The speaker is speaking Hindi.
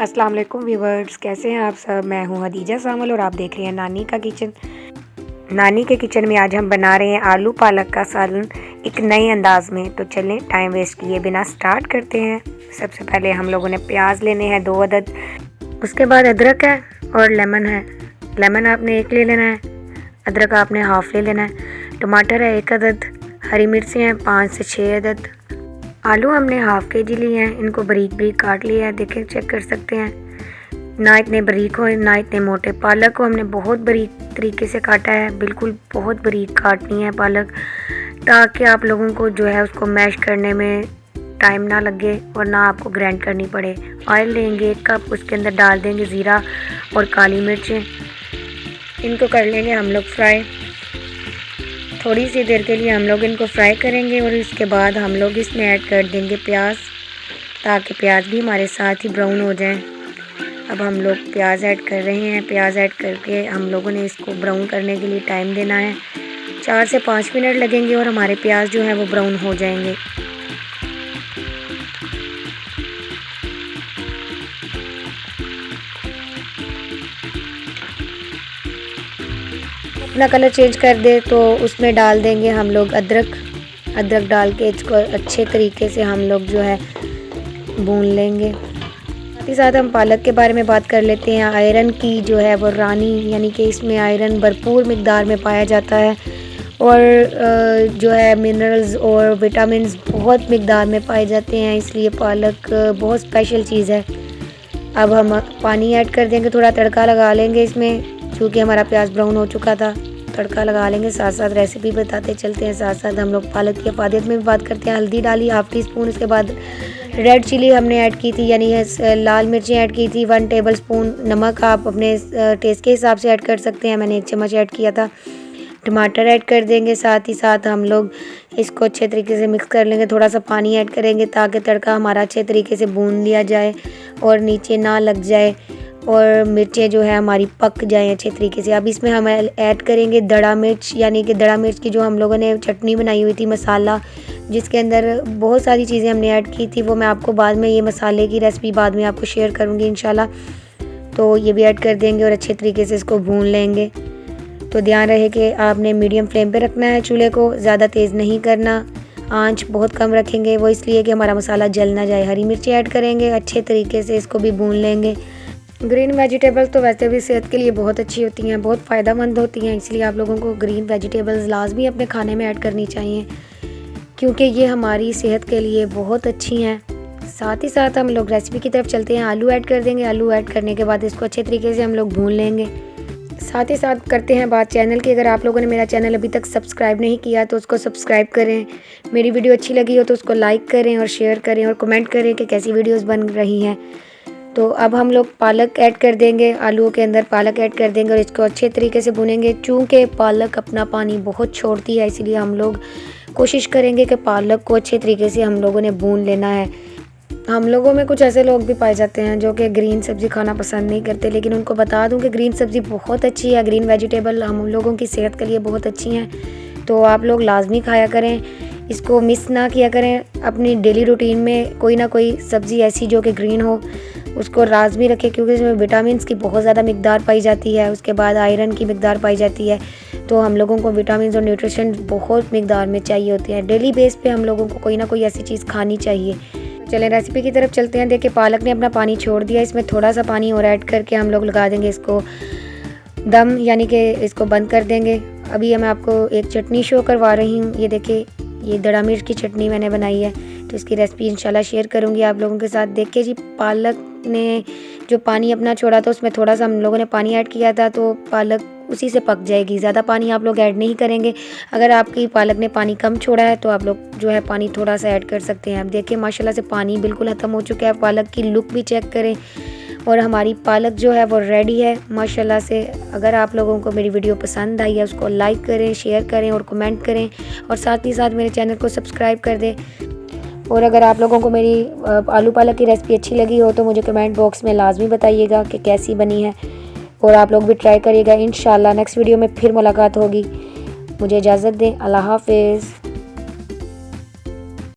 अस्सलाम वालेकुम व्यूवर्स, कैसे हैं आप सब। मैं हूं हदीजा सामल और आप देख रहे हैं नानी का किचन। नानी के किचन में आज हम बना रहे हैं आलू पालक का सालन एक नए अंदाज में। तो चलें टाइम वेस्ट किए बिना स्टार्ट करते हैं। सबसे पहले हम लोगों ने प्याज लेने हैं 2 अदद, उसके बाद अदरक है और लेमन है। लेमन आपने 1 ले लेना है, अदरक आपने हाफ़ ले लेना है। टमाटर है 1 अदद, हरी मिर्ची हैं 5 से 6 अदद। आलू हमने हाफ़ केजी लिए हैं, इनको बारीक बारीक काट लिया है। देखें, चेक कर सकते हैं, ना इतने बारीक हो ना इतने मोटे। पालक को हमने बहुत बारीक तरीके से काटा है, बिल्कुल बहुत बारीक काटनी है पालक, ताकि आप लोगों को जो है उसको मैश करने में टाइम ना लगे और ना आपको ग्राइंड करनी पड़े। ऑयल लेंगे 1 कप, उसके अंदर डाल देंगे ज़ीरा और काली मिर्चें। इनको कर लेंगे हम लोग फ्राई। थोड़ी सी देर के लिए हम लोग इनको फ्राई करेंगे और इसके बाद हम लोग इसमें ऐड कर देंगे प्याज, ताकि प्याज भी हमारे साथ ही ब्राउन हो जाए। अब हम लोग प्याज ऐड कर रहे हैं। प्याज ऐड करके हम लोगों ने इसको ब्राउन करने के लिए टाइम देना है। 4 से 5 मिनट लगेंगे और हमारे प्याज जो है वो ब्राउन हो जाएंगे। अपना कलर चेंज कर दे तो उसमें डाल देंगे हम लोग अदरक डाल के इसको अच्छे तरीके से हम लोग जो है भून लेंगे। साथ ही साथ हम पालक के बारे में बात कर लेते हैं। आयरन की जो है वो रानी, यानी कि इसमें आयरन भरपूर मिकदार में पाया जाता है और जो है मिनरल्स और विटामिन्स बहुत मिकदार में पाए जाते हैं, इसलिए पालक बहुत स्पेशल चीज़ है। अब हम पानी ऐड कर देंगे, थोड़ा तड़का लगा लेंगे इसमें। क्योंकि हमारा प्याज ब्राउन हो चुका था, तड़का लगा लेंगे। साथ साथ रेसिपी बताते चलते हैं, साथ साथ हम लोग पालक की अफादियत में भी बात करते हैं। हल्दी डाली ½ टीस्पून, उसके बाद रेड चिली हमने ऐड की थी, यानी लाल मिर्ची ऐड की थी 1 टेबल स्पून। नमक आप अपने टेस्ट के हिसाब से ऐड कर सकते हैं, मैंने 1 चम्मच ऐड किया था। टमाटर ऐड कर देंगे, साथ ही साथ हम लोग इसको अच्छे तरीके से मिक्स कर लेंगे। थोड़ा सा पानी ऐड करेंगे ताकि तड़का हमारा अच्छे तरीके से भून लिया जाए और नीचे ना लग जाए और मिर्चें जो है हमारी पक जाएं अच्छे तरीके से। अब इसमें हम ऐड करेंगे दड़ा मिर्च, यानी कि दड़ा मिर्च की जो हम लोगों ने चटनी बनाई हुई थी, मसाला जिसके अंदर बहुत सारी चीज़ें हमने ऐड की थी, वो मैं आपको बाद में, ये मसाले की रेसिपी बाद में आपको शेयर करूँगी इंशाल्लाह। तो ये भी ऐड कर देंगे और अच्छे तरीके से इसको भून लेंगे। तो ध्यान रहे कि आपने मीडियम फ्लेम पे रखना है चूल्हे को, ज़्यादा तेज़ नहीं करना। आंच बहुत कम रखेंगे, वो इसलिए कि हमारा मसाला जल ना जाए। हरी मिर्ची ऐड करेंगे, अच्छे तरीके से इसको भी भून लेंगे। ग्रीन वेजिटेबल्स तो वैसे भी सेहत के लिए बहुत अच्छी होती हैं, बहुत फ़ायदेमंद होती हैं, इसलिए आप लोगों को ग्रीन वेजिटेबल्स लाजमी अपने खाने में ऐड करनी चाहिए, क्योंकि ये हमारी सेहत के लिए बहुत अच्छी हैं। साथ ही साथ हम लोग रेसिपी की तरफ चलते हैं। आलू ऐड कर देंगे। आलू ऐड करने के बाद इसको अच्छे तरीके से हम लोग भून लेंगे। साथ ही साथ करते हैं बात चैनल की। अगर आप लोगों ने मेरा चैनल अभी तक सब्सक्राइब नहीं किया तो उसको सब्सक्राइब करें। मेरी वीडियो अच्छी लगी हो तो उसको लाइक करें और शेयर करें और कमेंट करें कि कैसी वीडियोस बन रही हैं। तो अब हम लोग पालक ऐड कर देंगे, आलूओं के अंदर पालक ऐड कर देंगे और इसको अच्छे तरीके से भुनेंगे। चूँकि पालक अपना पानी बहुत छोड़ती है, इसलिए हम लोग कोशिश करेंगे कि पालक को अच्छे तरीके से हम लोगों ने भून लेना है। हम लोगों में कुछ ऐसे लोग भी पाए जाते हैं जो कि ग्रीन सब्ज़ी खाना पसंद नहीं करते, लेकिन उनको बता दूं कि ग्रीन सब्ज़ी बहुत अच्छी है। ग्रीन वेजिटेबल हम लोगों की सेहत के लिए बहुत अच्छी हैं, तो आप लोग लाजमी खाया करें, इसको मिस ना किया करें। अपनी डेली रूटीन में कोई ना कोई सब्ज़ी ऐसी जो कि ग्रीन हो उसको लाजमी रखें, क्योंकि इसमें विटामिन्स की बहुत ज़्यादा मिकदार पाई जाती है, उसके बाद आयरन की मिकदार पाई जाती है। तो हम लोगों को विटामिन्स और न्यूट्रिशन बहुत मिकदार में चाहिए होती है। डेली बेस पे हम लोगों को कोई ना कोई ऐसी चीज़ खानी चाहिए। चलें रेसिपी की तरफ चलते हैं। देखिए, पालक ने अपना पानी छोड़ दिया, इसमें थोड़ा सा पानी और ऐड करके हम लोग लगा देंगे इसको दम, यानी कि इसको बंद कर देंगे। अभी मैं आपको एक चटनी शो करवा रही हूँ। ये देखिए, ये दड़ा मिर्च की चटनी मैंने बनाई है, तो इसकी रेसिपी इंशाल्लाह शेयर करूँगी आप लोगों के साथ। देखिए जी, पालक ने जो पानी अपना छोड़ा था उसमें थोड़ा सा हम लोगों ने पानी ऐड किया था, तो पालक उसी से पक जाएगी। ज़्यादा पानी आप लोग ऐड नहीं करेंगे। अगर आपकी पालक ने पानी कम छोड़ा है तो आप लोग जो है पानी थोड़ा सा ऐड कर सकते हैं। अब देखिए, माशाल्लाह से पानी बिल्कुल ख़त्म हो चुका है। पालक की लुक भी चेक करें और हमारी पालक जो है वो रेडी है माशाल्लाह से। अगर आप लोगों को मेरी वीडियो पसंद आई है उसको लाइक करें, शेयर करें और कमेंट करें, और साथ ही साथ मेरे चैनल को सब्सक्राइब कर दें। और अगर आप लोगों को मेरी आलू पालक की रेसिपी अच्छी लगी हो तो मुझे कमेंट बॉक्स में लाजमी बताइएगा कि कैसी बनी है, और आप लोग भी ट्राई करिएगा। इंशाल्लाह नेक्स्ट वीडियो में फिर मुलाकात होगी। मुझे इजाज़त दें। अल्लाह हाफ़िज़।